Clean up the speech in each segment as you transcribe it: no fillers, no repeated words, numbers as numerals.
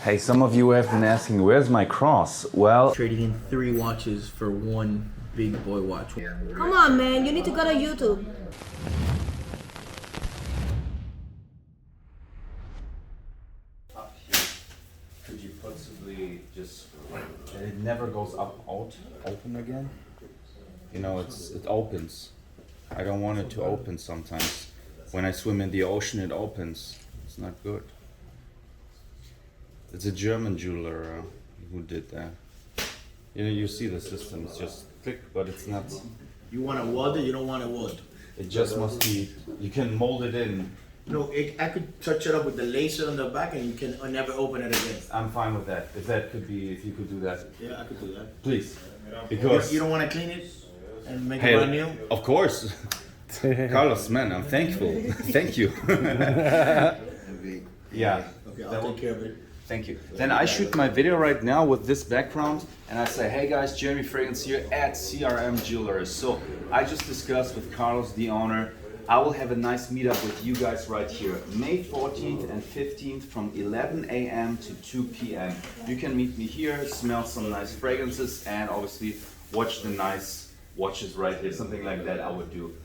Hey, some of you have been asking, where's my cross? Well, Trading in 3 watches for 1 big boy watch. Come on, man. You need to go to YouTube. up here, could you possibly just, it never goes up, open again? You know, it opens. I don't want it to open sometimes. When I swim in the ocean, it opens. It's not good. It's a German jeweler who did that. You know, you see the system, it's just click, but it's not. You want it welded, you don't want it wood. It just must be, you can mold it in. No, I could touch it up with the laser on the back and you can never open it again. I'm fine with that. If that could be, if you could do that. Yeah, I could do that. Please. Because You don't want to clean it and make it brand new? Of course. Carlos, man, I'm thankful. Thank you. Yeah. Okay, I'll take care of it. Thank you. Then I shoot my video right now with this background and I say, hey guys, Jeremy Fragrance here at CRM Jewelers. So I just discussed with Carlos, the owner, I will have a nice meetup with you guys right here, May 14th and 15th from 11 a.m. to 2 p.m. You can meet me here, smell some nice fragrances, and obviously watch the nice watches right here. Something like that I would do.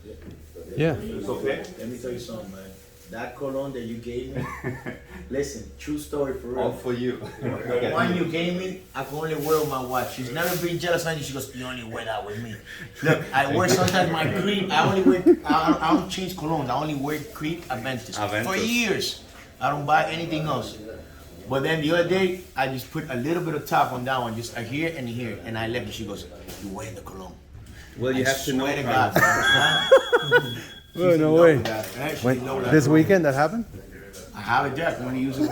Yeah. It's okay? Let me tell you something, man. That cologne that you gave me, listen, true story for real. All for you. The one you gave me, I can only wear with my wife. She's never been jealous of me. She goes, you only wear that with me. Look, I wear sometimes my creep. I don't change cologne. I only wear creep Aventus. For years. I don't buy anything else. But then the other day, I just put a little bit of top on that one, just here and here. And I left and she goes, you wear the cologne. Well, you have to know. Swear to God. Oh, no way. Wait, This weekend that happened? I have it there. I'm going to use it.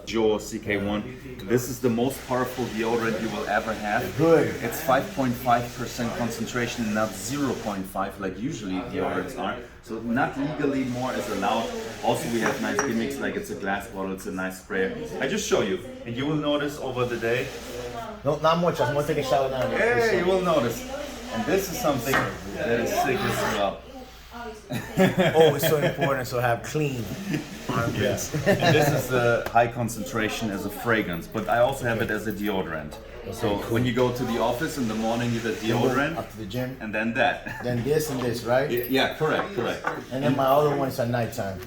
Joe CK1. This is the most powerful deodorant you will ever have. Good. It's 5.5% concentration, not 0.5 like usually deodorants are. So not legally more is allowed. Also we have nice gimmicks like it's a glass bottle, it's a nice spray. I just show you and you will notice over the day. No, not much. I'm going to take a shower now. Yeah, you will notice. And this is something that is sick as well. Oh, it's so important to have clean armpits. And this is the high concentration as a fragrance, but I also have it as a deodorant. So when you go to the office in the morning, you get deodorant, Up to the gym. and then that. Then this and this, right? Yeah, correct. And then my other one is at nighttime.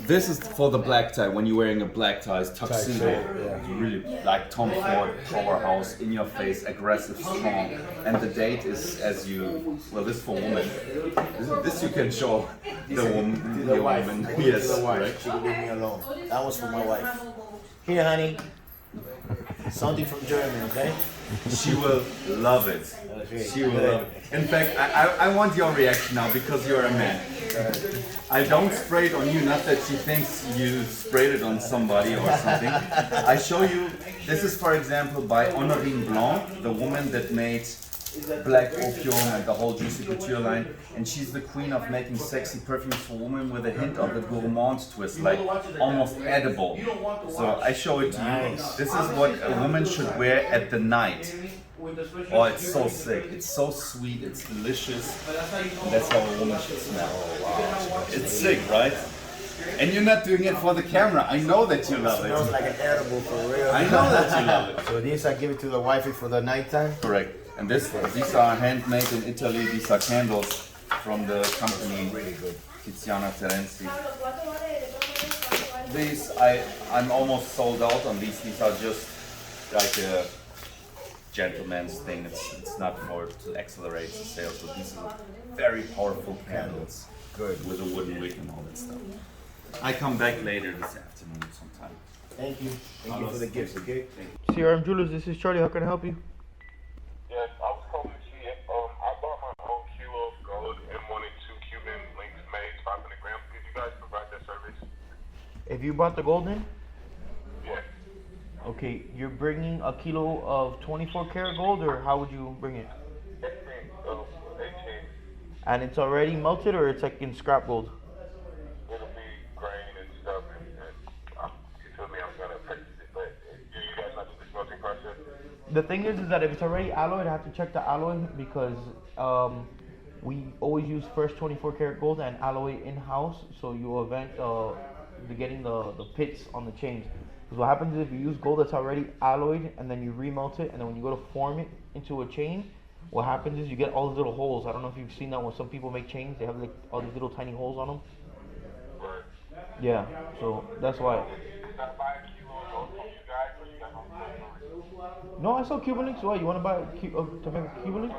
This is for the black tie, when you're wearing a black tie, it's tuxedo. Yeah. It's really like Tom Ford, powerhouse, in your face, aggressive, strong. And the date is as you, well, this for women. This you can show the woman. To the wife. Woman. To Yes, the wife. correct. She can leave me alone. That was for my wife. Here, honey. Something from Germany, okay? She will love it. She will love it. In fact, I want your reaction now because you're a man. I don't spray it on you, not that she thinks you sprayed it on somebody or something. I show you, this is for example by Honorine Blanc, the woman that made Black Opium and the whole Juicy Couture line, and she's the queen of making sexy perfumes for women with a hint of the gourmand twist, like almost edible. So I show it to you. This is what a woman should wear at the night. Oh, it's so sick. It's so sweet. It's delicious. And that's how a woman should smell. Wow. It's sick, right? And you're not doing it for the camera. I know that you love it. Smells like an edible for real. I know that you love it. So this I give it to the wifey for the nighttime. Correct. And these are handmade in Italy. These are candles from the company Tiziana Terenzi. These I'm almost sold out on these. These are just like a gentleman's thing. It's not for to accelerate the sales, but these are very powerful candles. Good with a wooden wick and all that stuff. I come back later this afternoon sometime. Thank you. Thank you for the gifts, okay? CRM Jewelers, this is Charlie. How can I help you? Yes, I was calling to see if I bought my own kilo of gold and wanted 2 Cuban links made 500 grams. Could you guys provide that service? If you bought the gold in, Yes. okay, you're bringing a kilo of 24 karat gold, or how would you bring it? 18. And it's already melted, or it's like in scrap gold? It'll be grain and stuff, and you told me I'm gonna purchase it, but do you guys not do the smelting process? The thing is that if it's already alloyed, I have to check the alloy because we always use first 24 karat gold and alloy in-house, so you prevent getting the pits on the chains. Because what happens is if you use gold that's already alloyed and then you remelt it, and then when you go to form it into a chain, what happens is you get all these little holes. I don't know if you've seen that when some people make chains, they have like all these little tiny holes on them. Yeah, so that's why. No, I sell Cuban Links. What, you want to buy to make a Cuban Link?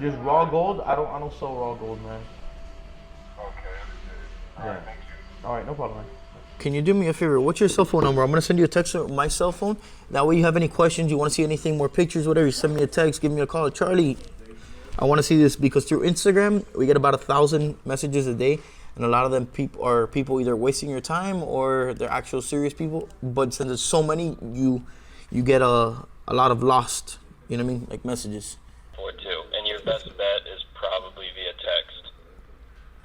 Just raw gold? I don't sell raw gold, man. Yeah. All right, no problem, man. Can you do me a favor? What's your cell phone number? I'm gonna send you a text with my cell phone. That way, you have any questions, you want to see anything, more pictures, whatever, you send me a text, give me a call. Charlie, I want to see this, because through Instagram we get about 1,000 messages a day, and a lot of them people either wasting your time or they're actual serious people. But since there's so many, you get a lot of lost, you know what I mean, like messages. For two, and your best bet is probably via text.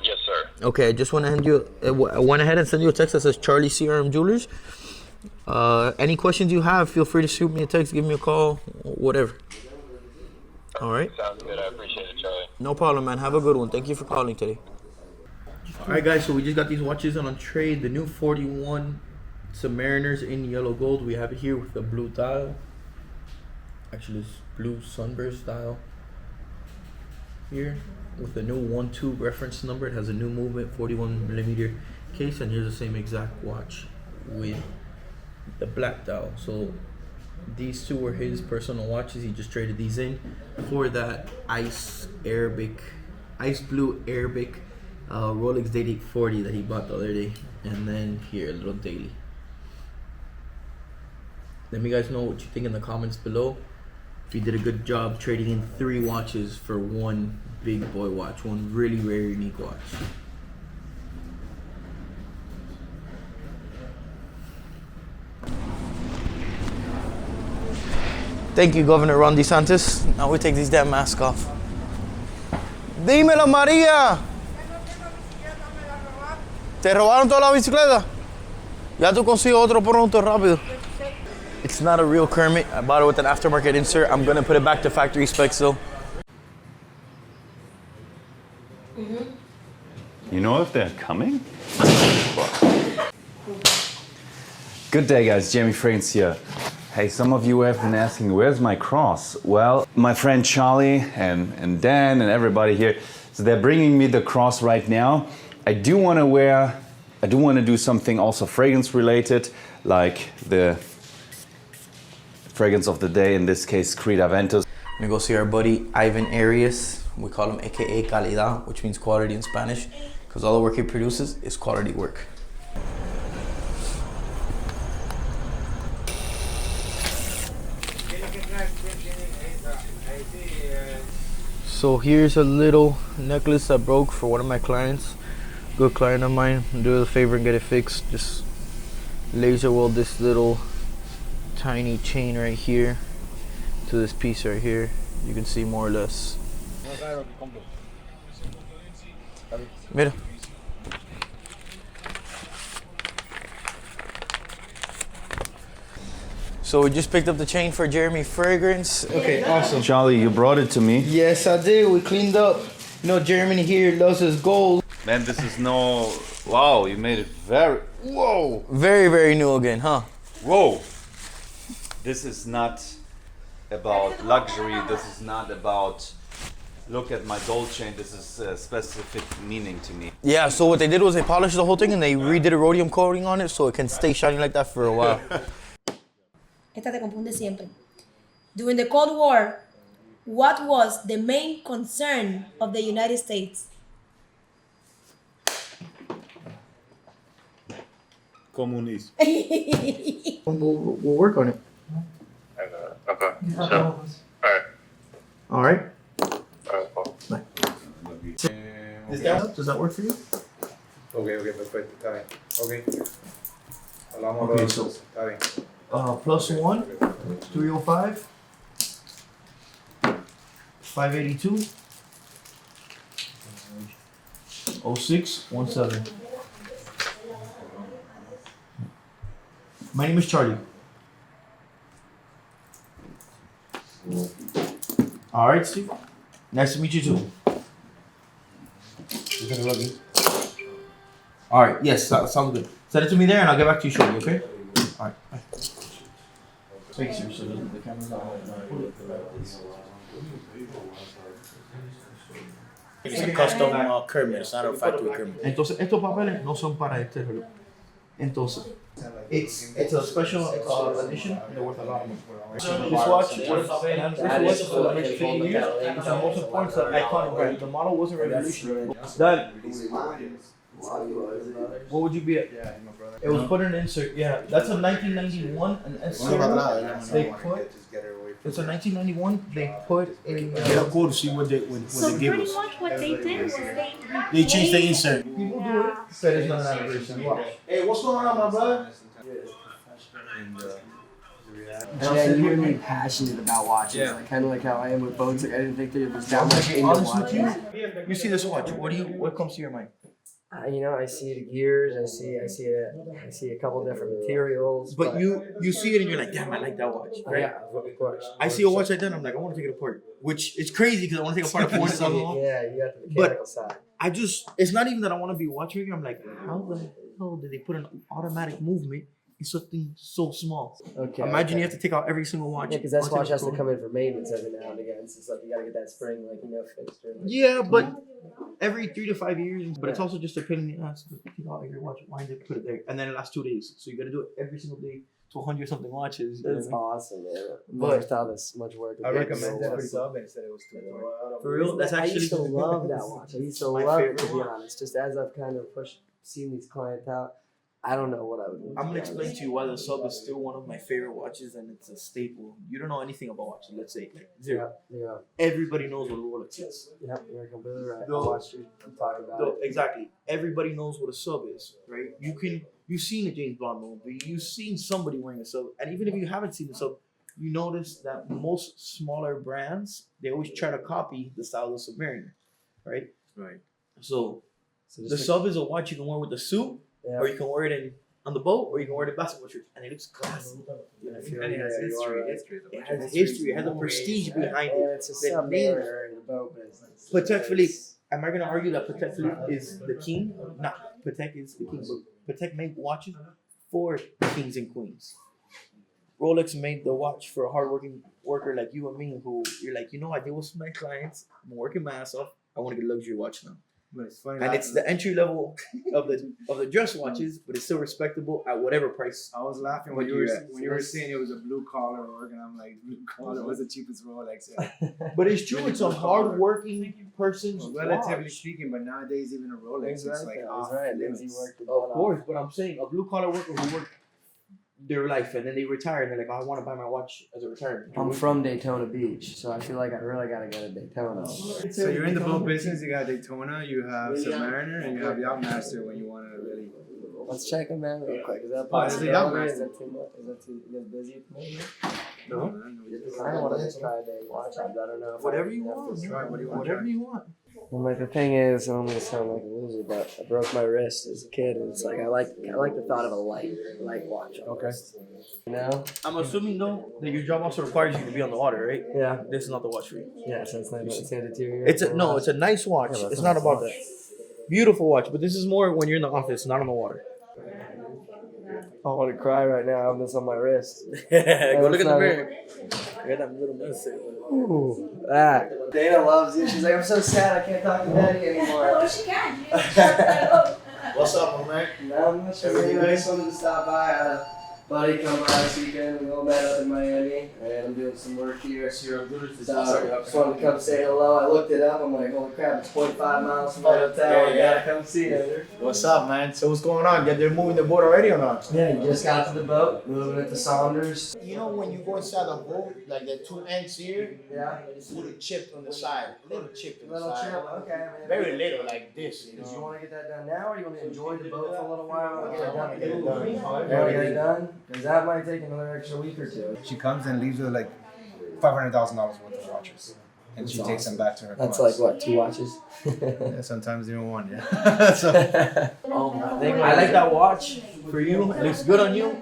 Yes, sir. Okay, I just want to I went ahead and send you a text that says Charlie CRM Jewelers. Any questions you have, feel free to shoot me a text, give me a call, whatever. All right. Sounds good. I appreciate it, Charlie. No problem, man. Have a good one. Thank you for calling today. All right, guys. So we just got these watches on trade. The new 41 Submariners in yellow gold. We have it here with the blue dial. Actually, it's blue sunburst dial. Here with the new 1-2 reference number. It has a new movement 41mm case, and here's the same exact watch with the black dial. So these two were his personal watches. He just traded these in for that ice blue Arabic Rolex Date 840 that he bought the other day. And then here, a little daily. Let me guys know what you think in the comments below. If you did a good job trading in 3 watches for one big boy watch, one really rare, unique watch. Thank you, Governor Ron DeSantis. Now we take these damn masks off. Dímelo, María. ¿Te robaron toda la bicicleta? Ya tú consigues otro pronto, rápido. It's not a real Kermit. I bought it with an aftermarket insert. I'm gonna put it back to factory specs though. You know if they're coming? Good day, guys. Jamie Frains here. Hey, some of you have been asking, where's my cross? Well, my friend Charlie and Dan and everybody here, so they're bringing me the cross right now. I do want to do something also fragrance related, like the fragrance of the day, in this case, Creed Aventus. We go see our buddy Ivan Arias. We call him AKA Calidad, which means quality in Spanish, because all the work he produces is quality work. So here's a little necklace that broke for one of my clients. Good client of mine. Do us a favor and get it fixed. Just laser weld this little tiny chain right here to this piece right here. You can see more or less. Mira. So we just picked up the chain for Jeremy Fragrance. Okay, awesome. Charlie, you brought it to me. Yes, I did. We cleaned up. You know, Jeremy here loves his gold. Man, this is no... Wow, you made it very... Whoa! Very, very new again, huh? Whoa! This is not about luxury. This is not about... Look at my gold chain. This is a specific meaning to me. Yeah, so what they did was they polished the whole thing and they redid a rhodium coating on it so it can stay shining like that for a while. Esta te confunde siempre. During the Cold War, what was the main concern of the United States? Communism. We'll work on it. Okay. So, All right. cool. Bye. Does that work for you? Ok, perfecto, está bien. Ok. Hablamos Okay, luego, so- está bien. +1, 305, 582, 0617. My name is Charlie. All right, Steve. Nice to meet you too. All right. Yes, sounds good. Send it to me there, and I'll get back to you shortly. Okay. All right. Bye. Thank you, sir. So the camera's on. It's a custom Kermit. It's not a factory Kermit. Entonces, estos papeles no son para este reloj. Entonces, it's a special edition. They're worth a lot of money. This watch, this watch for the next 50 years, it's the most important iconic brand. The model wasn't revolutionary. That, what would you be at? It was put in an insert. Yeah, that's a 1991 an insert. They put. It's a 1991. They put in. Get a quote to see what they So give pretty us. much what they did was They changed the insert. People do it, but it's not an anniversary watch. Hey, what's going on, my brother? Genuinely passionate about watches, like kind of like how I am with boats. Like I didn't think there was that much into Honest with watches. you see this watch. What comes to your mind? You know, I see the gears. I see a couple different materials. But you see it and you're like, damn, I like that watch, right? Yeah, of course. I see a watch like that, I'm like, I want to take it apart. Which is crazy because I want to take it apart. Yeah, you got the mechanical side. It's not even that I want to be a watchmaker. I'm like, how the hell did they put an automatic movement in something so small? Okay. Imagine you have to take out every single watch. Yeah, because that watch has to come in for maintenance every now and again. So it's like you gotta get that spring, fixed. Yeah, but every 3 to 5 years. But it's also just a pain in the ass to take out every watch, wind it, put it there, and then it lasts 2 days. So you got to do it every single day to 100 something watches. That's awesome, man. But- Never thought this much work. I recommend that sub instead it was too much. For real, that's I actually used to love that watch. I used to my love it, favorite to be watch. honest. Just as I've kind of seen these clients out, I don't know what I would do. I'm gonna explain to you why the sub is still one of my favorite watches, and it's a staple. You don't know anything about watches, let's say like zero. Yeah, Everybody knows what a Rolex is. yeah, you're completely right. I Though- watched you talk about it. Exactly. Everybody knows what a sub is, right? You've seen a James Bond movie, you've seen somebody wearing a sub, and even if you haven't seen the sub, you notice that most smaller brands they always try to copy the style of Submariner, right? Right. So So the just sub is a watch you can wear with the suit, yeah. or you can wear it on the boat, or you can wear it in basketball shirts, and it looks classy. I feel And it has you history. are right. It has history, it has a prestige behind And it. it's a The name- submariner in the boat business. Patek Philippe. Am I gonna argue that Patek Philippe is the king? No, Patek is the king, but Patek made watches for kings and queens. Rolex made the watch for a hardworking worker like you and me, who you're like, I deal with my clients, I'm working my ass off, I want to get a luxury watch now. But it's funny. And it's the entry level of the dress watches, but it's still respectable at whatever price. I was laughing when you were saying it was a blue collar work, and I'm like, blue collar was the cheapest Rolex. But it's true, it's a hardworking person's Relatively watch. speaking, but nowadays even a Rolex, it's like That's off right. limits. Lindsay worked it Of all course, but I'm saying a blue collar worker who worked their life and then they retire and they're like, I want to buy my watch as a retirement. I'm from Daytona Beach, so I feel like I really gotta go to Daytona. So you're in the boat business. You got Daytona, you have Submariner, and you have Yacht Master when you want to really. Let's check them out real quick. Is that Oh, it's a Yacht possible? Is Master. that too much? Is that too busy for me? No, I don't want to just try a day watch. I don't know. If Whatever I you have want, to try. What do you want? whatever you want. Well, like the thing is, I'm gonna sound like a loser, but I broke my wrist as a kid, and it's like I like the thought of a light watch. On Okay. wrist. You know? I'm assuming though that your job also requires you to be on the water, right? Yeah. This is not the watch for you. Yeah. So it's not deteriorate. It's a nice watch. Yeah, that's It's not nice about watch. that. Beautiful watch, but this is more when you're in the office, not on the water. I want to cry right now. I'm this on my wrist. Go look at the not mirror. I got that little mess. Ooh, that. Dana loves you. She's like, I'm so sad I can't talk to Daddy anymore. Oh, she can. What's up, my man? Not much. Anyway, I just wanted to stop by. I had a buddy come by this weekend. We all met up in Miami, and I'm doing some work here. So I just wanted to come say hello. I looked it up. I'm like, holy crap, it's 0.5 miles from my hotel. I gotta come see you. What's up, man? So what's going on? They're moving the boat already or not? Yeah, you just got to the boat, moving it to Saunders. You know when you go inside the boat, like the two ends here, Yeah. it's a little chipped on the side. A little chipped on the Little side. chip. Okay. Man. Very little, like this, you Do you know. want to get that done now, or you want to enjoy the boat for a little while and get it done? Get it done. You want to get it done? Because that might take another extra week or two. She comes and leaves with like $500,000 worth of watches, and she takes them back to her. That's class. like what, 2 watches? Yeah, sometimes even one. Yeah. So I like that watch for you. It looks good on you,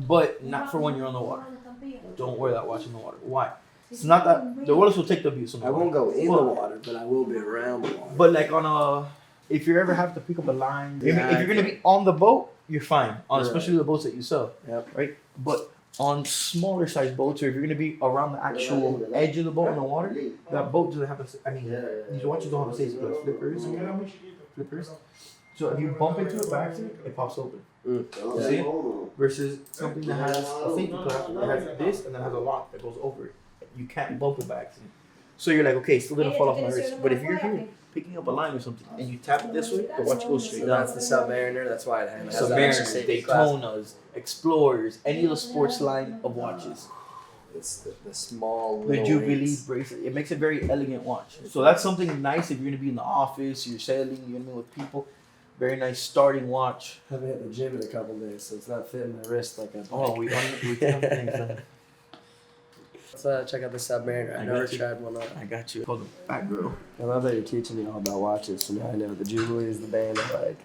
but not for when you're on the water. Don't wear that watch in the water. Why? It's not that the Rolex will take the abuse on the I water. won't go in the water, but I will be around the water. But like on a if you ever have to pick up a line, if you're gonna be on the boat, you're fine. Especially the boats that you sell. Yep. Right. But on smaller size boats, or if you're gonna be around the actual edge of the boat in the water, that boat doesn't have a. I mean, these watches don't have a safety glass. Flippers. So if you bump into it by accident, it pops open. You see? Versus something that has a safety glass that has this and then has a lock that goes over it. You can't bump it by accident. So you're like, okay, still didn't fall off my wrist. But if you're here picking up a line or something and you tap it this way, the watch goes straight down. That's the Submariner. That's why it has Submariners, Daytonas, Explorers, any of the sports line of watches. It's the small. The Jubilee bracelet. It makes a very elegant watch. So that's something nice if you're gonna be in the office, you're sailing, you're gonna be with people. Very nice starting watch. I haven't hit the gym in a couple days, so it's not fitting my wrist like I. Oh, we can have things. Let's check out the Submariner. I've never tried one on. I got you. Called the Fat Girl. I love that you're teaching me all about watches, so now I know the Jubilee is the band I like.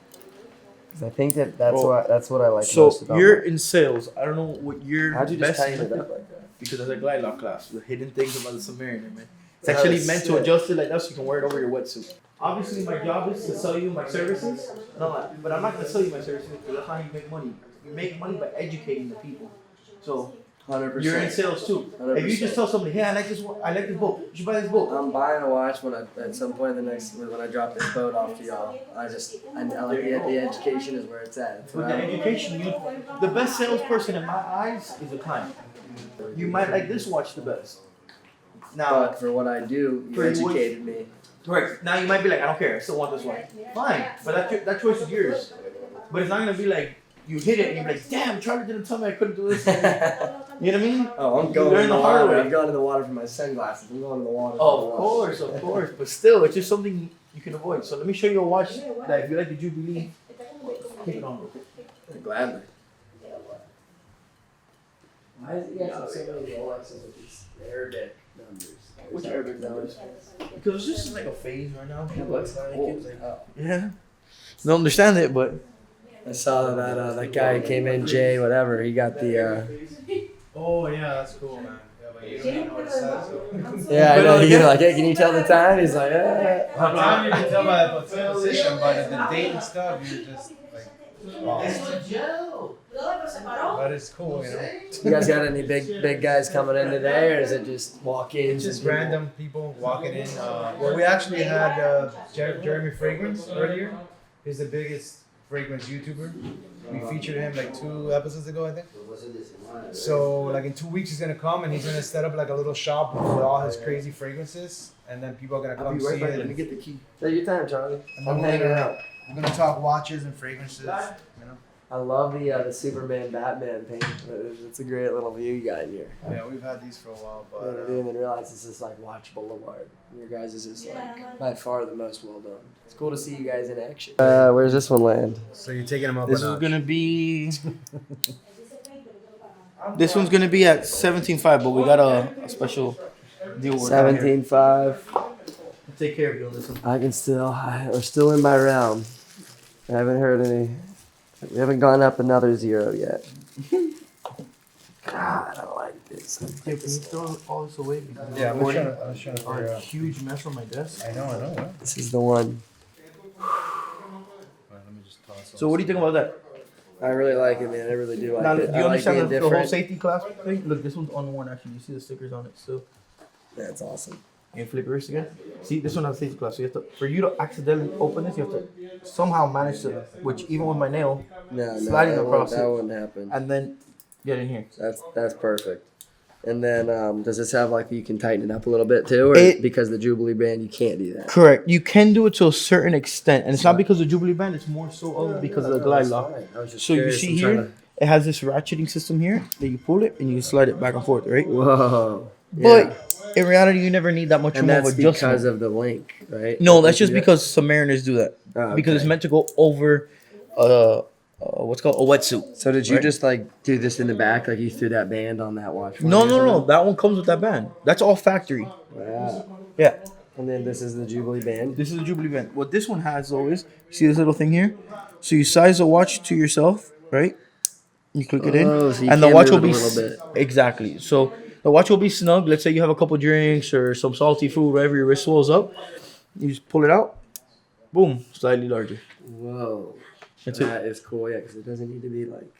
Because I think that's what I like So most about you're mine. in sales. I don't know what you're How'd you just best tighten it up like that? because of the Glidelock class. The hidden things about the Submariner, man. It's actually meant to adjust it like that so you can wear it over your wetsuit. Obviously, my job is to sell you my services, but I'm not going to sell you my services because that's how you make money. You make money by educating the people. So 100%. you're in sales too. 100%. If you just tell somebody, hey, I like this boat, you should buy this boat. I'm buying a watch when at some point when I drop this boat off to y'all. I like the education is where it's at. It's With the education, the best salesperson in my eyes is a client. You might like this watch the best. Now, But for what I do, you For what- educated me. correct. Now you might be like, I don't care, I still want this one. Fine, but that choice is yours. But it's not gonna be like you hit it and you're like, damn, Charlie didn't tell me I couldn't do this. You know what I mean? Oh, I'm You going learn in the the hard water. way. I'm going in the water for my sunglasses. I'm going in the water. Oh, of course. But still, it's just something you can avoid. So let me show you a watch that if you like the Jubilee, keep it on real quick. Gladly. Why is it got so many Rolexes with these Arabic numbers? Which Arabic numbers? Because it's just like a phase right now. It looks like Oh. yeah. Don't understand it, but I saw that guy who came in, Jay, whatever. He got the. Oh yeah, that's cool, man. Yeah, but you don't even know what it says. So. Yeah, I know. You're like, hey, can you tell the time? He's like, The time you can tell by the position, but the date and stuff, you're just like lost. But it's cool, you know. You guys got any big guys coming in today, or is it just walk-ins? It's just and people? random people walking in. Well, we actually had Jeremy Fragrance earlier. He's the biggest fragrance YouTuber. We featured him like 2 episodes ago, I think. So like in 2 weeks he's gonna come and he's gonna set up like a little shop with all his crazy fragrances, and then people are gonna I'll come be right see back. it. Let me get the key. Take your time, Charlie. And I'm then hanging out. we're gonna talk watches and fragrances. You know. I love the Superman Batman paint. It's a great little view you got here. Yeah, we've had these for a while, I but didn't even realize this is like Watch Boulevard. Your guys is just like by far the most well done. It's cool to see you guys in action. Where's this one land? so you're taking them up. This is gonna be. This one's gonna be at 17.5, but we got a special deal with 17.5. Take care of you on this one. I can we're still in my realm. I haven't heard any. We haven't gone up another 0 yet. God, I like this. Hey, can you throw all this away? Because Yeah, I'm I was recording trying to a figure out. huge mess on my desk. I know. What? This is the one. Let me just toss So what do you think about that? I really like it, man. I really do like Now, it. do you I like being understand the whole different. safety class thing? Look, this one's unworn actually. You see the stickers on it still. That's awesome. And flip it wrist again. See, this one has safety class. So you have to, for you to accidentally open this, you have to somehow manage to, which even with my nail, No, Sliding across that it. wouldn't happen. and then get in here. That's perfect. And then does this have like you can tighten it up a little bit too, or It- because the Jubilee band you can't do that? Correct. You can do it to a certain extent, and it's not because of the Jubilee band. It's more so of because of the glide lock. I was just So you curious. see I'm trying here, it has this ratcheting system here that you pull it and you slide it back and forth, right? Whoa. But in reality, you never need that much And more that's of adjustment. because of the link, right? No, Like, that's you just do that- because Submariners do that. Because it's okay. meant to go over what's called a wetsuit. So did you right? just like do this in the back, like you threw that band on that watch? for No, me or no, no. something? That one comes with that band. That's all factory. Wow. Yeah. And then this is the Jubilee band. This is the Jubilee band. What this one has though is, see this little thing here? So you size the watch to yourself, right? You click it in, Oh, so you and the can watch will move be it a little bit. exactly. So the watch will be snug. Let's say you have a couple drinks or some salty food, wherever your wrist swells up. You just pull it out, Boom, slightly larger. Whoa. That's That is cool, yeah, because it doesn't need to be like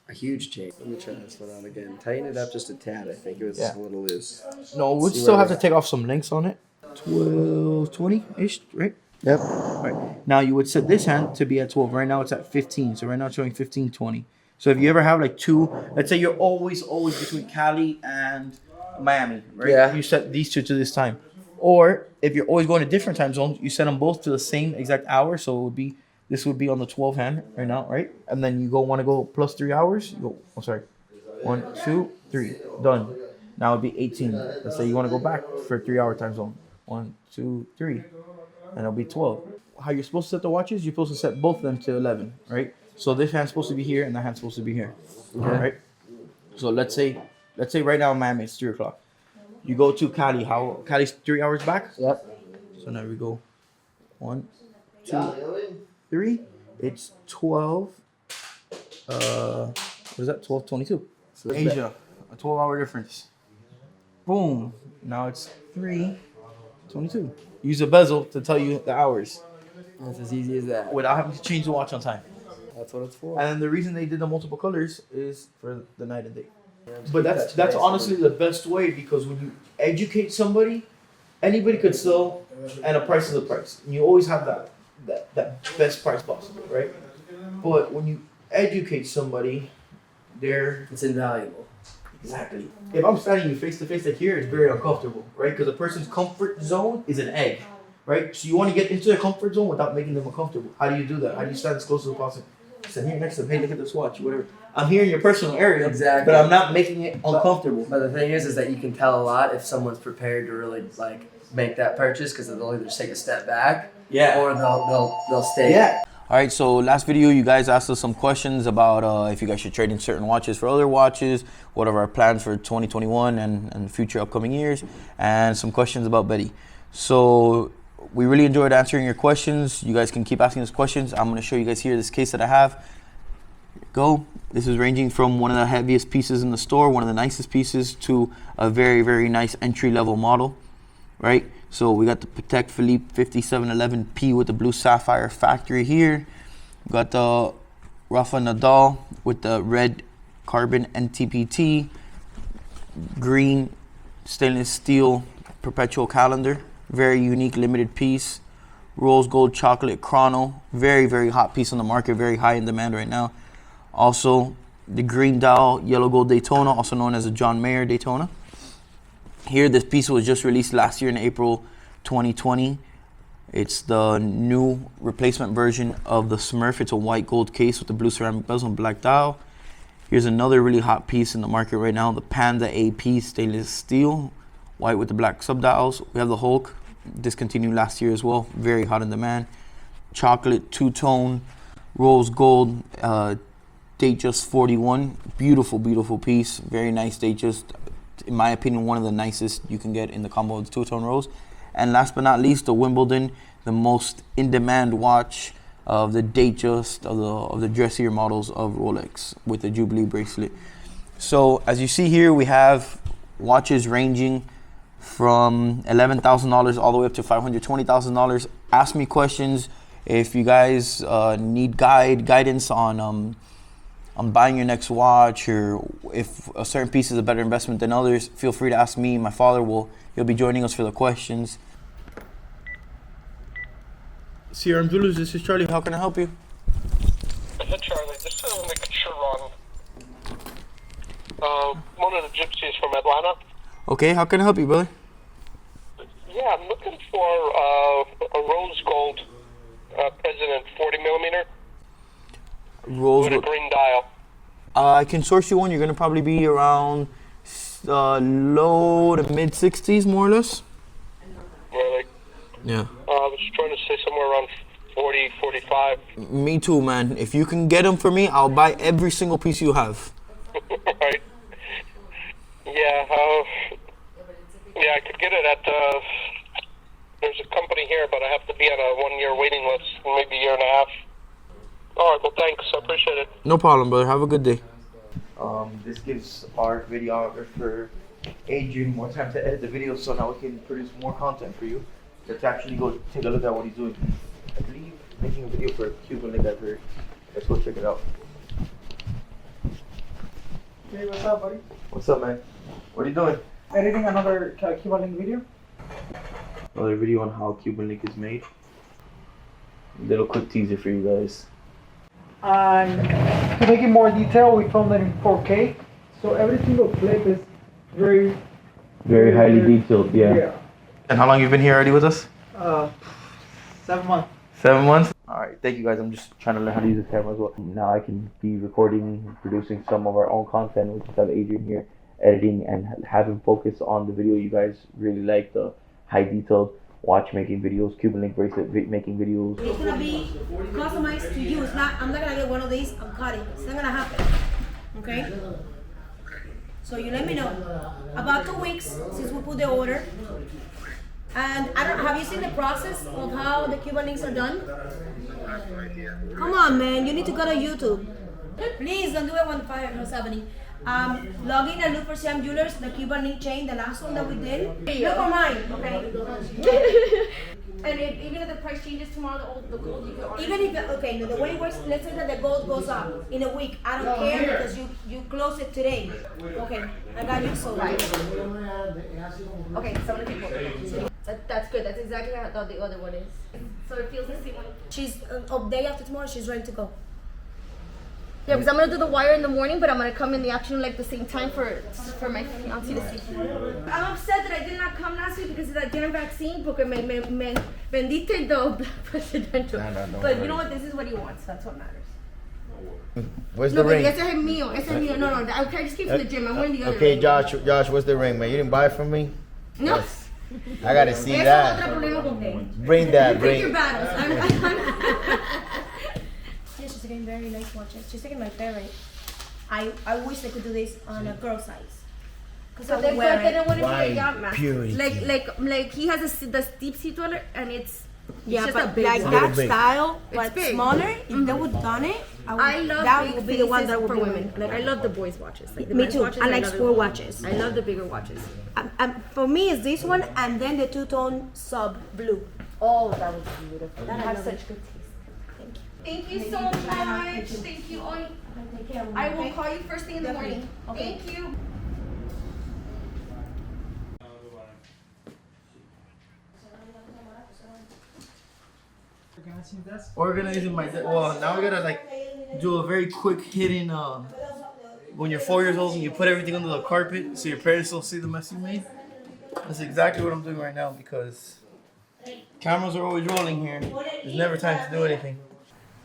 a huge chain. Let me try this one out again. Tighten it up just a tad. I think it was a little loose. No, we'll See still where have to take off some links on it. 12, 20-ish, right? Yep. All right. Now you would set this hand to be at 12. Right now it's at 15. So right now it's showing 15, 20. So if you ever have like two, let's say you're always between Cali and Miami, right? Yeah. You set these two to this time. Or if you're always going to different time zones, you set them both to the same exact hour. So it would be, this would be on the 12 hand right now, right? And then you want to go plus 3 hours. You go, oh, sorry. 1, 2, 3. Done. Now it'd be 18. Let's say you want to go back for a 3 hour time zone. 1, 2, 3. And it'll be 12. How you're supposed to set the watches, you're supposed to set both of them to 11, right? So this hand's supposed to be here and that hand's supposed to be here. Okay. Right? So let's say right now in Miami it's 3 o'clock. You go to Cali. Cali's 3 hours back? Yep. So now we go 1, 2, 3. It's 12. What is that? 12:22. So Asia, a 12-hour difference. Boom. Now it's 3:22. Use a bezel to tell you the hours. That's as easy as that. Without having to change the watch on time. That's what it's for. And then the reason they did the multiple colors is for the night and day. But that's honestly the best way, because when you educate somebody, anybody could sell, and a price is a price. And you always have that best price possible, right? But when you educate somebody, it's invaluable. Exactly. If I'm standing you face to face like here, it's very uncomfortable, right? Because a person's comfort zone is an egg, right? So you want to get into their comfort zone without making them uncomfortable. How do you do that? How do you stand as close as possible? Stand here next to them. Hey, look at this watch, whatever. I'm here in your personal area, Exactly. but I'm not making it uncomfortable. But the thing is that you can tell a lot if someone's prepared to really like make that purchase, because they'll either take a step back, or they'll stay. Yeah. All right, so last video you guys asked us some questions about if you guys should trade in certain watches for other watches, what are our plans for 2021 and future upcoming years, and some questions about Betty. So we really enjoyed answering your questions. You guys can keep asking us questions. I'm going to show you guys here this case that I have. Here we go. This is ranging from one of the heaviest pieces in the store, one of the nicest pieces, to a very, very nice entry-level model, right? So we got the Patek Philippe 5711P with the blue sapphire factory here. We got the Rafa Nadal with the red carbon NTPT, green stainless steel perpetual calendar, very unique limited piece. Rose gold chocolate chrono, very, very hot piece on the market, very high in demand right now. Also the green dial yellow gold Daytona, also known as a John Mayer Daytona. Here, this piece was just released last year in April 2020. It's the new replacement version of the Smurf. It's a white gold case with the blue ceramic bezel and black dial. Here's another really hot piece in the market right now, the Panda AP stainless steel, white with the black subdials. We have the Hulk, discontinued last year as well, very hot in demand. Chocolate two-tone, rose gold, Datejust 41, beautiful, beautiful piece, very nice Datejust. In my opinion, one of the nicest you can get in the combo of the two-tone rose. And last but not least, the Wimbledon, the most in-demand watch of the Datejust of the dressier models of Rolex with the Jubilee bracelet. So as you see here, we have watches ranging from $11,000 all the way up to $520,000. Ask me questions if you guys need guidance on buying your next watch, or if a certain piece is a better investment than others. Feel free to ask me. My father he'll be joining us for the questions. CRM Jewelers, this is Charlie. How can I help you? Hey, Charlie, just making sure on one of the gypsies from Atlanta. Okay, how can I help you, brother? Yeah, I'm looking for a rose gold President 40 millimeter Rose with a green dial. I can source you one. You're gonna probably be around low to mid 60s, more or less. Really? Yeah. I was trying to say somewhere around 40, 45. Me too, man. If you can get them for me, I'll buy every single piece you have. Right. Yeah. Yeah, I could get it at. There's a company here, but I have to be on a 1-year waiting list, maybe a year and a half. All right. Well, thanks. I appreciate it. No problem, brother. Have a good day. This gives our videographer Adrian more time to edit the video, so now we can produce more content for you. Let's actually go take a look at what he's doing. I believe making a video for Cuban Link, I've heard. Let's go check it out. Hey, what's up, buddy? What's up, man? What are you doing? Editing another Cuban Link video. Another video on how Cuban Link is made. Little quick teaser for you guys. And to make it more detailed, we filmed it in 4K. So every single clip is very Highly detailed, yeah. And how long you been here already with us? 7 months. 7 months? Alright, thank you guys. I'm just trying to learn how to use this camera as well. Now I can be recording and producing some of our own content. We just have Adrian here editing and have him focus on the video you guys really like, the high detailed watchmaking videos, Cuban Link bracelet making videos. It's gonna be customized to you. It's not, I'm not gonna get one of these and cut it. It's not gonna happen. Okay? So you let me know. About 2 weeks since we put the order. And I don't, have you seen the process of how the Cuban links are done? Come on, man, you need to go to YouTube. Please don't do it when the fire is happening. Log in and look for Sam Jewelers, the Cuban Link chain, the last one that we did. Look for mine, okay? And even if the price changes tomorrow, the gold you can order. Even if, okay, no, the way it works, let's say that the gold goes up in a week. I don't care because you close it today. Okay, I got you sold. Okay, so I'm gonna take one. That's good. That's exactly how the other one is. So it feels the same way. She's day after tomorrow. She's ready to go. Yeah, because I'm gonna do the wire in the morning, but I'm gonna come in the afternoon like the same time for my fiancé to see. I'm upset that I did not come last week because of that damn vaccine. Porque me vendiste the presidential. But you know what? This is what he wants. That's what matters. Where's the ring? Ese es el mío. Ese es mío. No, I just came from the gym. I'm wearing the other Okay, ring. Josh, what's the ring, man? You didn't buy it from me? No. Yes. I gotta see Eso es that. otro problema con él. Bring that, Pick bring. your battles. Yeah, she's taking very nice watches. She's taking my favorite. I wish they could do this on a girl size. Cause I But would wear they don't it. want to be Why a yacht master. purity? Like he has the deep sea dweller and it's Yeah, just but a big like one. that big. style, It's but big. smaller. If they would done it, I love that big would be the one that would for be women. Like I love the boys' watches. Like the Me men's too. Watches, I like love it. sport watches. I love the bigger watches. For me, it's this one and then the two-tone sub blue. Oh, that was beautiful. That You I have love such it. good taste. Thank you so much. Thank you. I will call you first thing in the morning. Thank you. Organizing my well, now we gotta like do a very quick hidden when you're 4 years old and you put everything under the carpet so your parents don't see the mess you made. That's exactly what I'm doing right now because cameras are always rolling here. There's never time to do anything.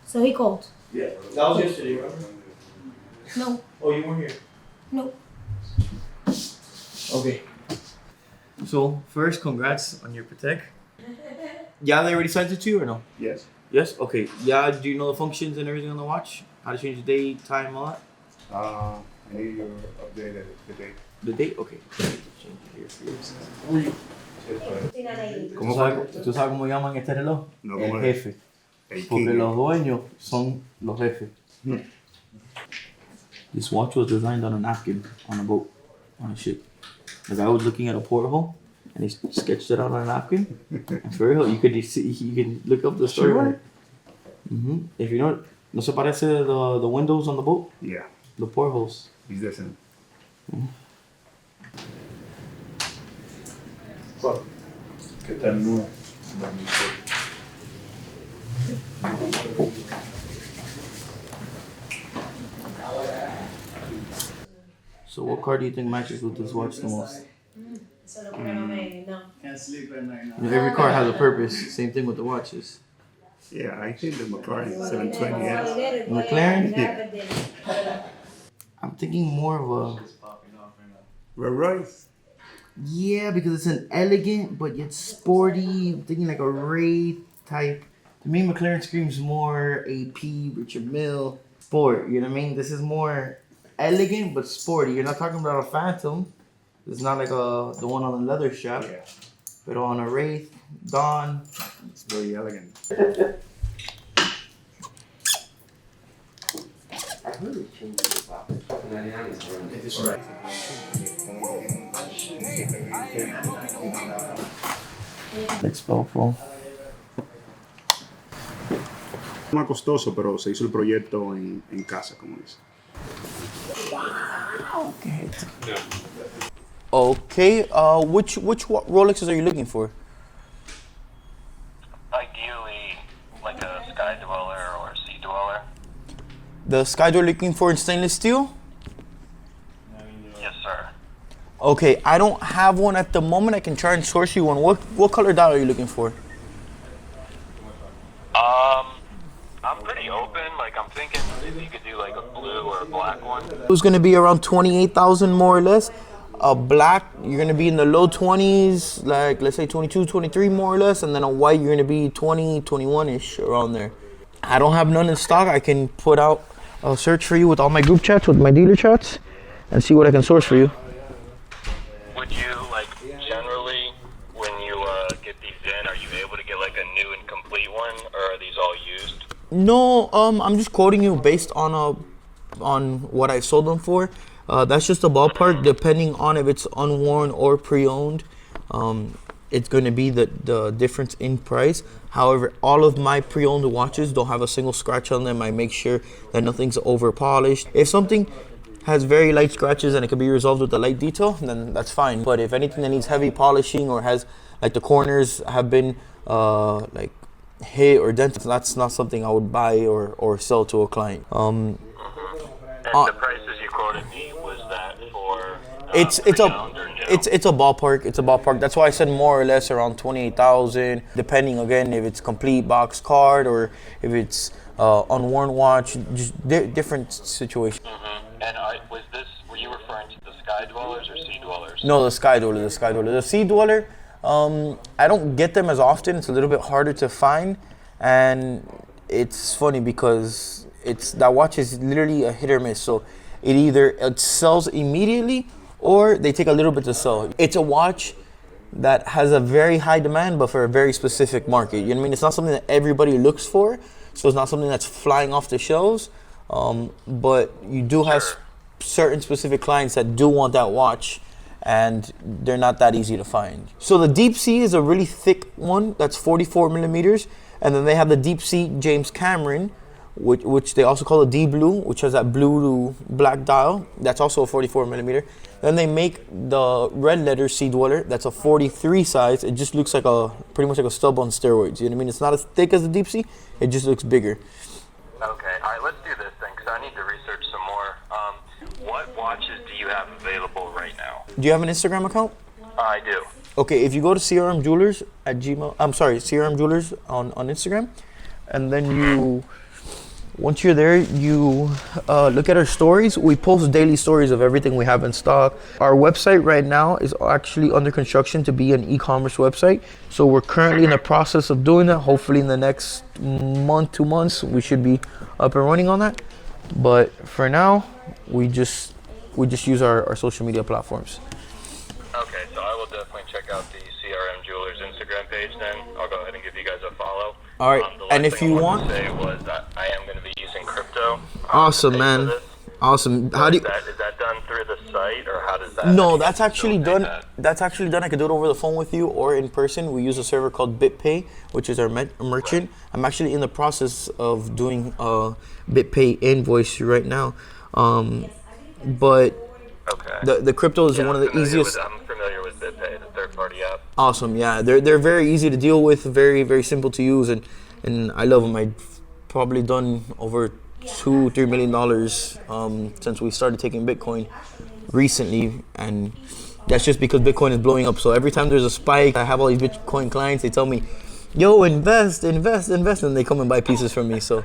So he called. Yeah, that was yesterday, remember? No, Oh, you weren't here. no. Okay. So first, congrats on your Patek. Yeah, they already sent it to you or no? Yes. Yes. Okay. Yeah. Do you know the functions and everything on the watch? How to change the date, time, all that? I need your updated the date. The date. Okay. Change it here for you. ¿Tú sabes cómo llaman este reloj? No, El ¿cómo es? jefe. El Porque king. los dueños son los jefes. This watch was designed on a napkin on a boat, on a ship. The guy was looking at a porthole and he sketched it out on a napkin. And for real, you can look up the story. Sure. If you know, ¿no se parece the windows on the boat? Yeah, The portholes. he's listening. ¿Qué tal no? So what car do you think matches with this watch the most? Can't sleep at night now. You know, every car has a purpose. Same thing with the watches. Yeah, I think the McLaren 720S. McLaren? Yeah. I'm thinking more of a... Rolls Royce. Yeah, because it's an elegant but yet sporty. I'm thinking like a Wraith type. To me, McLaren screams more AP, Richard Mille, sport. You know what I mean? This is more elegant but sporty. You're not talking about a Phantom. It's not like the one on the leather strap. Yeah, But on a Wraith, Dawn. it's very elegant. Let's go, bro. Más costoso, pero se hizo el proyecto en casa, como dice. Okay, which Rolexes are you looking for? Ideally, like a Sky Dweller or a Sea Dweller. The Sky Door looking for in stainless steel? Yes, sir. Okay, I don't have one at the moment. I can try and source you one. What color dial are you looking for? I'm pretty open. Like, I'm thinking if you could do like a blue or a black one. It was gonna be around 28,000 more or less. A black, you're gonna be in the low 20s, like let's say 22, 23 more or less, and then a white, you're gonna be 20, 21-ish around there. I don't have none in stock. I can put out a search for you with all my group chats, with my dealer chats, and see what I can source for you. Would you, like, generally, when you get these in, are you able to get like a new and complete one, or are these all used? No, I'm just quoting you based on what I sold them for. That's just a ballpark, depending on if it's unworn or pre-owned. It's going to be the difference in price. However, all of my pre-owned watches don't have a single scratch on them. I make sure that nothing's over polished. If something has very light scratches and it can be resolved with a light detail, then that's fine. But if anything that needs heavy polishing or has, like, the corners have been like hit or dented, that's not something I would buy or sell to a client. And the prices you quoted me, was that for it's a ballpark. It's a ballpark. That's why I said more or less around 28,000, depending again if it's complete box card or if it's unworn watch, just different situation. And were you referring to the Sky Dwellers or Sea Dwellers? No, the Sky Dweller. The Sea Dweller, I don't get them as often. It's a little bit harder to find, and it's funny because that watch is literally a hit or miss. So it sells immediately or they take a little bit to sell. It's a watch that has a very high demand, but for a very specific market. You know what I mean? It's not something that everybody looks for, so it's not something that's flying off the shelves. But you do have certain specific clients that do want that watch, and they're not that easy to find. So the Deep Sea is a really thick one that's 44 millimeters, and then they have the Deep Sea James Cameron, which they also call the D Blue, which has that blue to black dial. That's also a 44 millimeter. Then they make the red letter Sea Dweller. That's a 43 size. It just looks like pretty much like a stub on steroids. You know what I mean? It's not as thick as the Deep Sea. It just looks bigger. Okay, all right, let's do this then, because I need to research some more. What watches do you have available right now? Do you have an Instagram account? I do. Okay, if you go to CRM Jewelers CRM Jewelers on Instagram, and then once you're there, you look at our stories. We post daily stories of everything we have in stock. Our website right now is actually under construction to be an e-commerce website. So we're currently in the process of doing that. Hopefully in the next month, 2 months, we should be up and running on that. But for now, we just use our social media platforms. Okay, so I will definitely check out the CRM Jewelers Instagram page then. I'll go ahead and give you guys a follow. All right, and if you want, to say was that I am going to be using crypto. Awesome, man. Awesome. How do you? Is that done through the site, or how does that? No, that's actually done. That's actually done. I can do it over the phone with you or in person. We use a server called BitPay, which is our merchant. I'm actually in the process of doing a BitPay invoice right now, but the crypto is one of the easiest. I'm familiar with BitPay, the third-party app. Awesome, yeah. They're very easy to deal with, very very simple to use, and I love them. I've probably done over $2-3 million since we started taking Bitcoin recently, and that's just because Bitcoin is blowing up. So every time there's a spike, I have all these Bitcoin clients. They tell me, "Yo, invest," and they come and buy pieces from me. So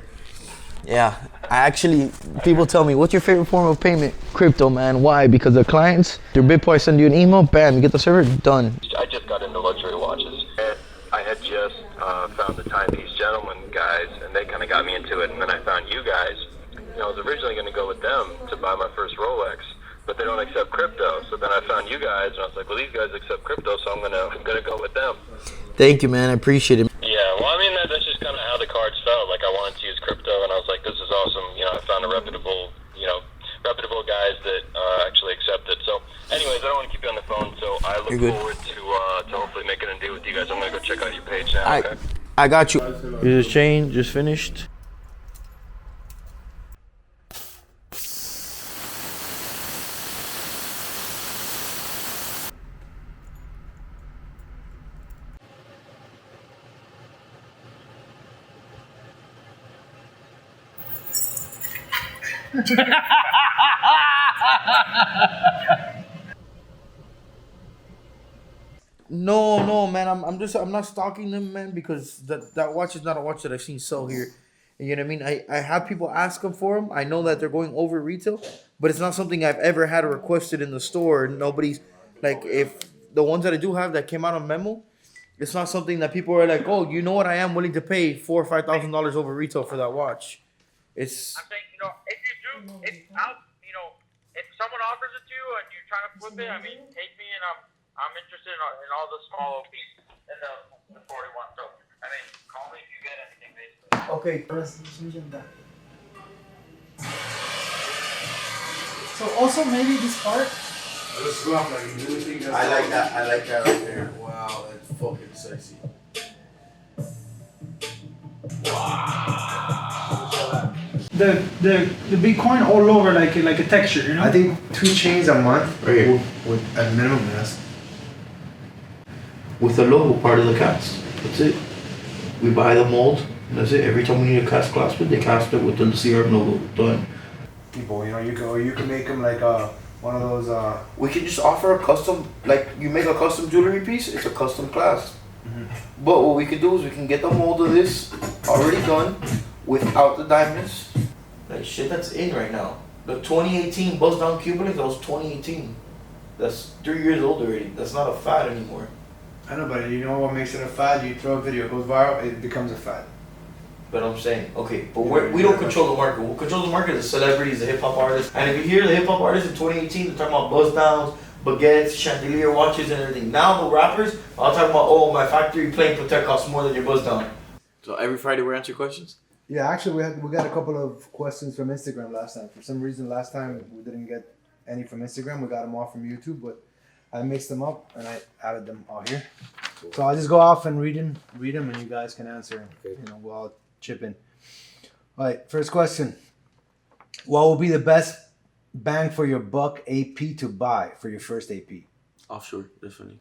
yeah, people tell me, "What's your favorite form of payment?" Crypto, man. Why? Because the clients, through BitPay, send you an email, bam, you get the server, done. I just got into luxury watches. I had just found the Timepiece Gentleman guys, and they kind of got me into it. And then I found you guys. I was originally going to go with them to buy my first Rolex, but they don't accept crypto. So then I found you guys, and I was like, well, these guys accept crypto, so I'm gonna go with them. Thank you, man. I appreciate it. Yeah, well, I mean, that's just kind of how the cards felt. Like, I wanted to use crypto, and I was like, this is awesome. I found a reputable guys that actually accept it. So, anyways, I don't want to keep you on the phone, so I look forward to hopefully making a deal with you guys. I'm going to go check out your page now, okay? I got you. Here's the chain, just finished. No, man. I'm not stalking them, man, because that watch is not a watch that I've seen sell here. You know what I mean? I have people ask them for them. I know that they're going over retail, but it's not something I've ever had requested in the store. Nobody's like, if the ones that I do have that came out on memo, it's not something that people are like, oh, you know what? I am willing to pay $4,000 or $5,000 over retail for that watch. It's. I'm saying, you know, if you do, you know, if someone offers it to you and you're trying to flip it, I mean, take me and I'm interested in all the small pieces in the 41. So, I mean, call me if you get anything, basically. Okay. So also maybe this part. Let's go off like you really think that's I like that right there. Wow, that's fucking sexy. The Bitcoin all over like a texture, you know. I think 2 chains a month with at minimum. Yes. With the logo part of the cast. That's it. We buy the mold. That's it. Every time we need a cast clasp it, they cast it within the CRM logo. Done. People, you know, you can make them like one of those. We can just offer a custom, like you make a custom jewelry piece. It's a custom clasp. But what we can do is we can get the mold of this already done without the diamonds. Like shit that's in right now. The 2018 buzz down Cuban Link, that was 2018. That's 3 years old already. That's not a fad anymore. I know, but you know what makes it a fad? You throw a video, it goes viral, it becomes a fad. But I'm saying, okay, but we don't control the market. What controls the market is the celebrities, the hip hop artists. And if you hear the hip hop artists in 2018, they're talking about buzz downs, baguettes, chandelier watches, and everything. Now the rappers are talking about, oh, my factory plain Patek costs more than your buzz down. So every Friday we answer questions? Yeah, actually we got a couple of questions from Instagram last time. For some reason last time we didn't get any from Instagram. We got them all from YouTube, but I mixed them up and I added them all here. Cool. So I'll just go off and read them and you guys can answer. Okay. You know, we'll all chip in. All right, first question. What will be the best bang for your buck AP to buy for your first AP? Offshore, definitely.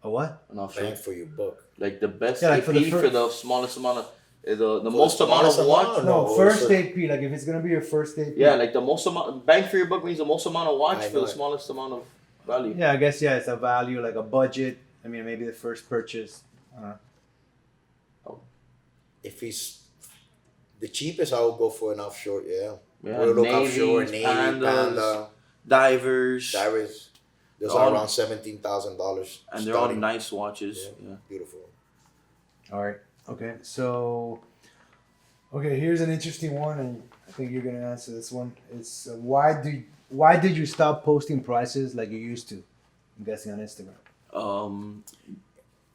A what? An offshore. Bang for your buck. Like the best Yeah, like AP for the smallest amount of, the most amount of watch. No, first AP. Like if it's gonna be your first AP. Yeah, like the most amount. Bang for your buck means the most amount of watch for the smallest amount of value. Yeah, I guess it's a value, like a budget. I mean, maybe the first purchase. If he's the cheapest, I would go for an offshore. Yeah, Navies, offshore, Navy, Panda, divers. Those are around $17,000. And they're all nice watches. Yeah. Beautiful. All right. Okay. So, here's an interesting one, and I think you're gonna answer this one. It's why did you stop posting prices like you used to? I'm guessing on Instagram.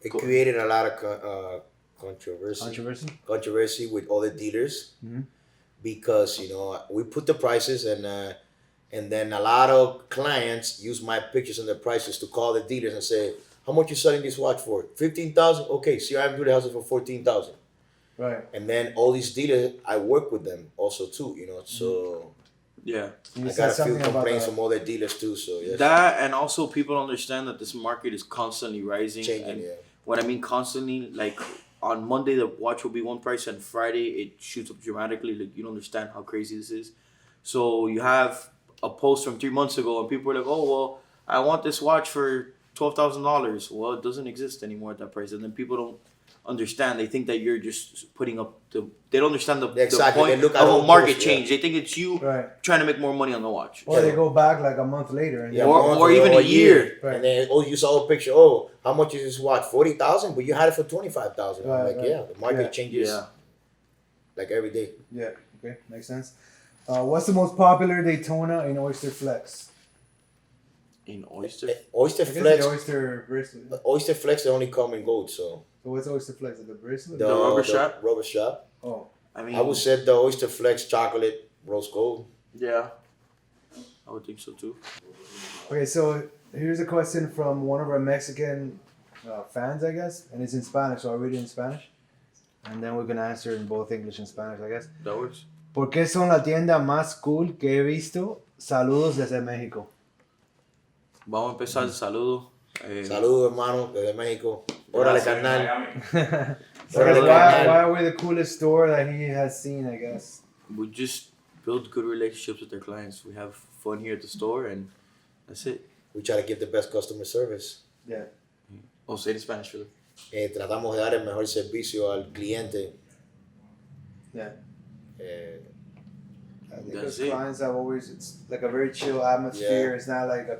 It created a lot of controversy with other dealers, because we put the prices and then a lot of clients use my pictures and the prices to call the dealers and say, how much you selling this watch for? 15,000. Okay, CRM do the house for 14,000. Right. And then all these dealers, I work with them also too. So yeah, I got a few complaints from other dealers too. So yes. That, and also people understand that this market is constantly rising. Changing, and what I mean constantly, like on Monday the watch will be one price, and Friday it shoots up dramatically. Like you don't understand how crazy this is. So you have a post from 3 months ago, and people are like, "Oh well, I want this watch for $12,000." Well, it doesn't exist anymore at that price, and then people don't understand. They think that you're just putting up they don't understand the point of a market change. They think it's you trying to make more money on the watch. Or they go back like a month later. And or even a year. Right. And then, you saw a picture, oh, how much is this watch? 40,000, but you had it for 25,000. I'm like, the market changes like every day. Yeah, okay, makes sense. What's the most popular Daytona in Oyster Flex? In Oyster? Oyster Flex. The Oyster bracelet. Oyster Flex, they only come in gold, so. So what's Oyster Flex? The bracelet? The rubber strap? Rubber strap. Oh. I would say the Oyster Flex chocolate rose gold. Yeah. I would think so too. Okay, so here's a question from one of our Mexican fans, I guess, and it's in Spanish, so I'll read it in Spanish. And then we're going to answer in both English and Spanish, I guess. That works. ¿Por qué son la tienda más cool que he visto? Saludos desde México. Vamos a empezar el saludo. Saludos, hermano, desde México. Órale, carnal. Why are we the coolest store that he has seen, I guess? We just build good relationships with their clients. We have fun here at the store, and that's it. We try to give the best customer service. Yeah. Oh, say it in Spanish, Philip. Tratamos de dar el mejor servicio al cliente. Yeah. I think That's those it. clients have always, it's like a very chill atmosphere. Yeah. It's not like a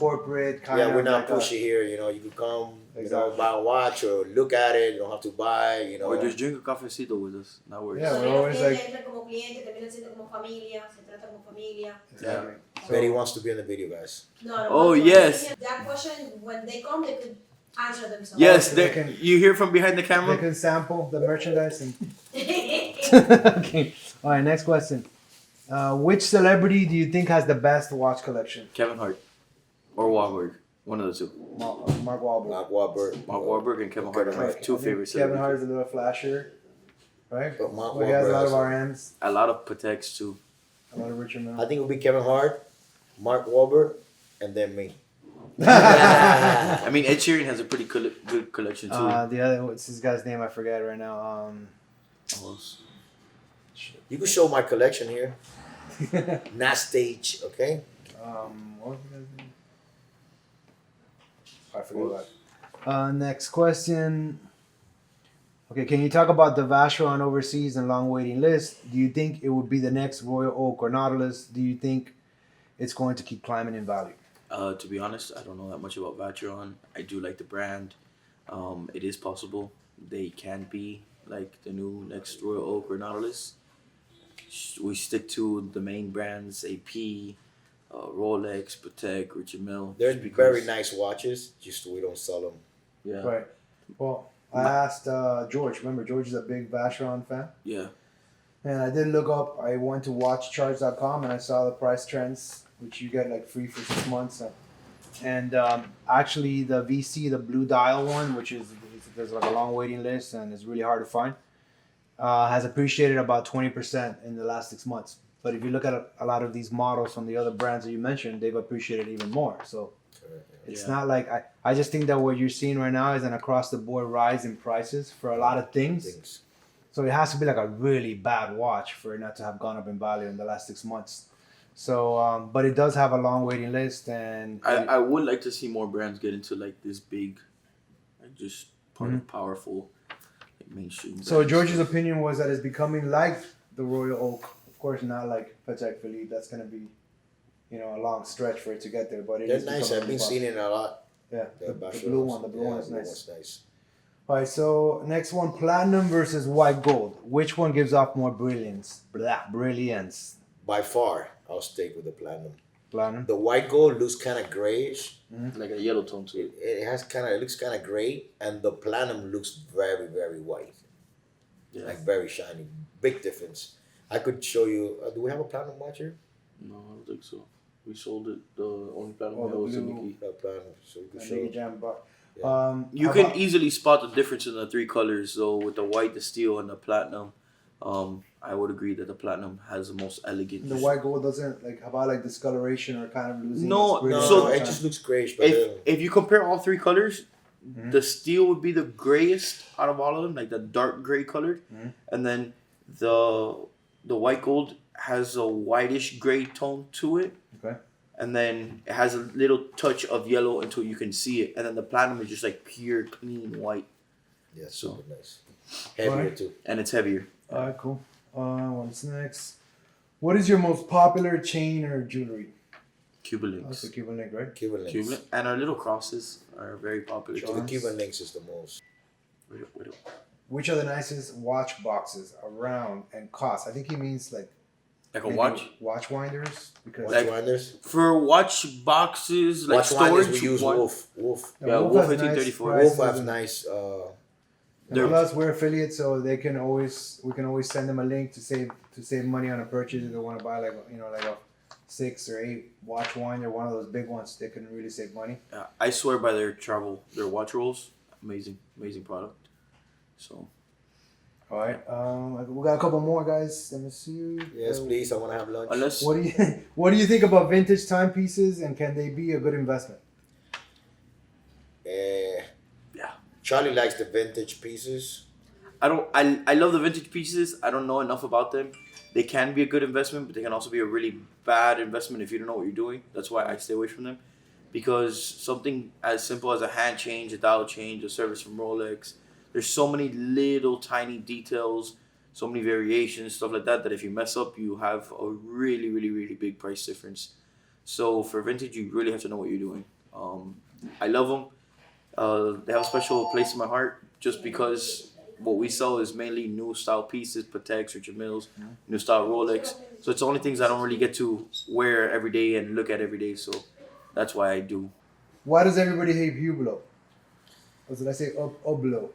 corporate kind of. Yeah, we're not like pushy here. You know, you can come, Exactly. buy a watch or look at it. You don't have to buy. You know, Or just drink a cafecito with us. Not worries. Yeah, we're always like. Entran como cliente, terminan siendo como familia, se trata como familia. Exactly. Betty wants to be in the video, guys. No, no, Oh, no, yes. That question, when they come, they could answer themselves. Yes, They they can- you hear from behind the They camera. can sample the merchandise and. Okay. All right. Next question. Which celebrity do you think has the best watch collection? Kevin Hart or Wahlberg, one of the two. Mark Wahlberg. Mark Wahlberg. Mark Wahlberg and Kevin Hart are my Right. two I think favorite Kevin Hart celebrities. is a little flashier, right? But Mark But he has a lot of Wahlberg RMs, A lot of Pateks too. a lot of Richard Mille. I think it would be Kevin Hart, Mark Wahlberg, and then me. I mean, Ed Sheeran has a pretty good collection too. The other, what's this guy's name? I forget right now. You can show my collection here. Not stage, okay? What was the guy's name? I forget about it. Next question. Okay, can you talk about the Vacheron Overseas and long waiting list? Do you think it would be the next Royal Oak or Nautilus? Do you think it's going to keep climbing in value? To be honest, I don't know that much about Vacheron. I do like the brand. It is possible they can be like the new next Royal Oak or Nautilus. We stick to the main brands: AP, Rolex, Patek, Richard Mille. They're just because- very nice watches, just we don't sell them. Yeah. Right. Well, I asked George. Remember, George is a big Vacheron fan. Yeah. And I did look up. I went to watchcharts.com and I saw the price trends, which you get like free for 6 months. And actually, the VC, the blue dial one, which is there's like a long waiting list and it's really hard to find, has appreciated about 20% in the last 6 months. But if you look at a lot of these models from the other brands that you mentioned, they've appreciated even more. So it's not like I just think that what you're seeing right now is an across the board rise in prices for a lot of things. So it has to be like a really bad watch for it not to have gone up in value in the last 6 months. So, but it does have a long waiting list, and I would like to see more brands get into like this big, like just powerful, like mainstream. So brands. George's opinion was that it's becoming like the Royal Oak. Of course, not like Patek Philippe. That's gonna be, a long stretch for it to get there. But it They're is nice. becoming I've been really seeing it a lot. Yeah, the Vacheron blue one. The blue one is blue nice. one's nice. All right, so next one, platinum versus white gold. Which one gives off more brilliance? Brilliance. By far, I'll stick with the platinum. Platinum. The white gold looks kind of grayish. Like a yellow tone to it. It looks kind of gray, and the platinum looks very, very white. Yeah. Like very shiny. Big difference. I could show you. Do we have a platinum watch here? No, I don't think so. We sold it. The only platinum Oh, we had was the a blue. Nikki. Platinum. So we could I show think you. it jammed up. Yeah. You how can about- easily spot the difference in the three colors, though, with the white, the steel, and the platinum. I would agree that the platinum has the most elegant. The white gold doesn't like. How about like discoloration or kind of losing? No, its brilliance so over it time? just looks grayish. But If you compare all three colors, the steel would be the grayest out of all of them, like the dark gray colored, and then the white gold has a whitish gray tone to it. Okay. And then it has a little touch of yellow until you can see it, and then the platinum is just like pure, clean white. Yeah, So- super nice. Heavier Alright. too. And it's heavier. All right, cool. What's next? What is your most popular chain or jewelry? Cuban That's links. the Cuban Link, right? Cuban links. Cuban, and our little crosses are very popular The too. Cuban links is the most. Which are the nicest watch boxes around and cost? I think he means like Like a maybe watch? watch winders because Watch winders. For watch boxes, like Watch winders storage, we use wa- Wolf. Wolf. Yeah, Wolf has 1834. nice Wolf prices has and- nice. and plus we're affiliates, so we can always send them a link to save money on a purchase if they want to buy like a 6 or 8 watch winder, one of those big ones. They can really save money. I swear by their watch rolls. Amazing product. So. All right, we got a couple more guys. Let me see. Yes, please. I want to have lunch. Unless What do you think about vintage timepieces, and can they be a good investment? Yeah. Charlie likes the vintage pieces. I love the vintage pieces. I don't know enough about them. they can be a good investment, but they can also be a really bad investment if you don't know what you're doing. That's why I stay away from them. Because something as simple as a hand change, a dial change, a service from Rolex, there's so many little tiny details, so many variations, stuff like that, that if you mess up, you have a really, really, really big price difference. So for vintage, you really have to know what you're doing. I love them. They have a special place in my heart just because what we sell is mainly new style pieces, Pateks, Richard Milles, new style Rolex. So it's the only things I don't really get to wear every day and look at every day. So that's why I do. Why does everybody hate Hublot? Or did I say Hublot?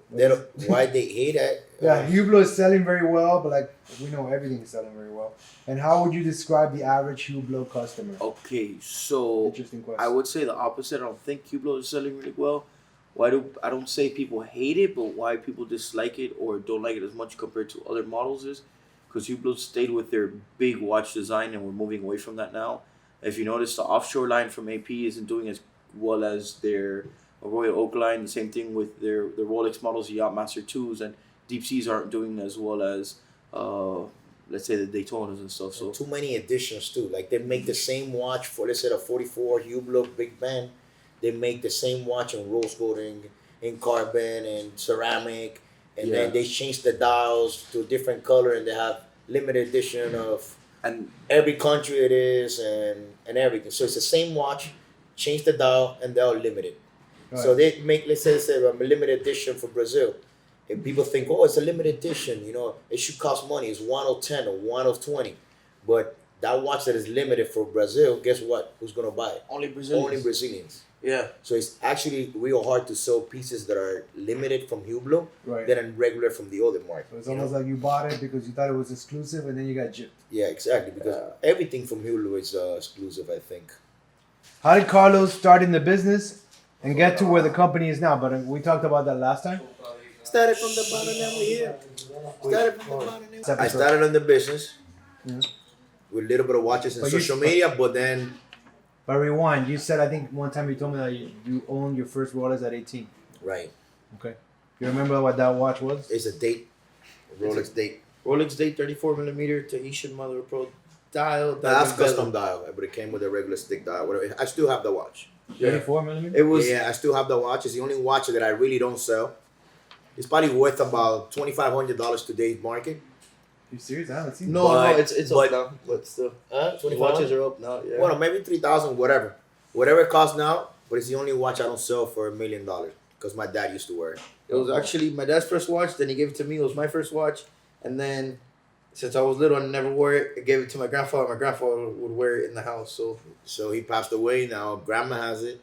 Why they hate it? Yeah, Hublot is selling very well, but like we know everything is selling very well. And how would you describe the average Hublot customer? Okay, so Interesting question. I would say the opposite. I don't think Hublot is selling really well. I don't say people hate it, but why people dislike it or don't like it as much compared to other models is because Hublot stayed with their big watch design and we're moving away from that now. If you notice, the offshore line from AP isn't doing as well as their Royal Oak line. The same thing with the Rolex models, the Yachtmaster 2s, and Deep Seas aren't doing as well as, let's say, the Daytonas and stuff. So too many editions too. Like they make the same watch for, let's say, a 44 Hublot Big Band. They make the same watch in rose gold, in carbon, and ceramic, and then they change the dials to a different color, and they have limited edition of and every country it is, and everything. So it's the same watch, change the dial, and they're all limited. Right. So they make, let's say, a limited edition for Brazil. And people think, oh, it's a limited edition, you know, it should cost money. It's 1 of 10 or 1 of 20. But that watch that is limited for Brazil, guess what? Who's going to buy it? Only Brazilians. Only Brazilians. Yeah. So it's actually real hard to sell pieces that are limited from Hublot than regular from the other market. So it's almost like you bought it because you thought it was exclusive and then you got gypped. Yeah, exactly. Because everything from Hublot is exclusive, I think. How did Carlos start in the business and get to where the company is now? But we talked about that last time. Started from the bottom, now we're here. Started from the bottom. I started on the business with a little bit of watches and social media, but then... But rewind, you said, I think one time you told me that you owned your first Rolex at 18. Right. Okay. You remember what that watch was? It's a date. Rolex date. Rolex date 34mm Tahitian Mother of Pearl dial. That's custom dial, but it came with a regular stick dial. Whatever. I still have the watch. 34mm? It was. Yeah, I still have the watch. It's the only watch that I really don't sell. It's probably worth about $2,500 today's market. You serious? I haven't seen it. No, it's up now. But still, 25 watches are up now. Yeah. Well, maybe 3,000, whatever it costs now. But it's the only watch I don't sell for $1 million because my dad used to wear it. It was actually my dad's first watch. Then he gave it to me. It was my first watch, and then since I was little and never wore it, I gave it to my grandfather. My grandfather would wear it in the house. So he passed away. Now grandma has it.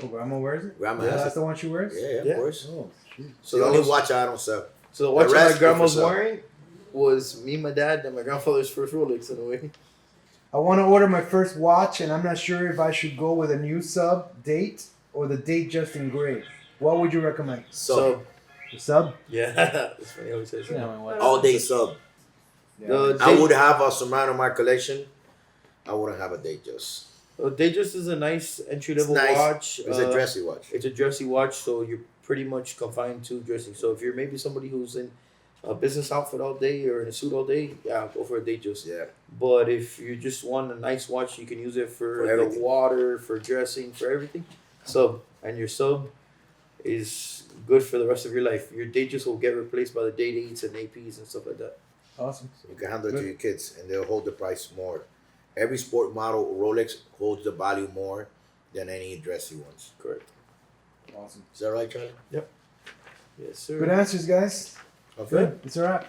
Oh, grandma wears it? Grandma has it. That's the one she wears? Yeah, of course. Oh, shoot. So the only watch I don't sell. So the watch that my grandma's wearing was me, my dad, and my grandfather's first Rolex in a way. I want to order my first watch, and I'm not sure if I should go with a new sub date or the date just engraved. What would you recommend? Sub. The sub? Yeah, that's funny how he says that. All day sub. Yeah. I would have a Submariner in my collection. I wouldn't have a date just. Datejust is a nice entry level watch. It's a dressy watch. It's a dressy watch, so you're pretty much confined to dressing. So if you're maybe somebody who's in a business outfit all day or in a suit all day, yeah, go for a Datejust. Yeah. But if you just want a nice watch, you can use it for the water, for dressing, for everything. Sub. And your sub is good for the rest of your life. Your Datejust will get replaced by the Date 8s and APs and stuff like that. Awesome. You can handle it to your kids and they'll hold the price more. Every sport model Rolex holds the value more than any dressy ones. Correct. Awesome. Is that right, Charlie? Yep. Yes, sir. Good answers, guys. Okay. Good. It's a wrap.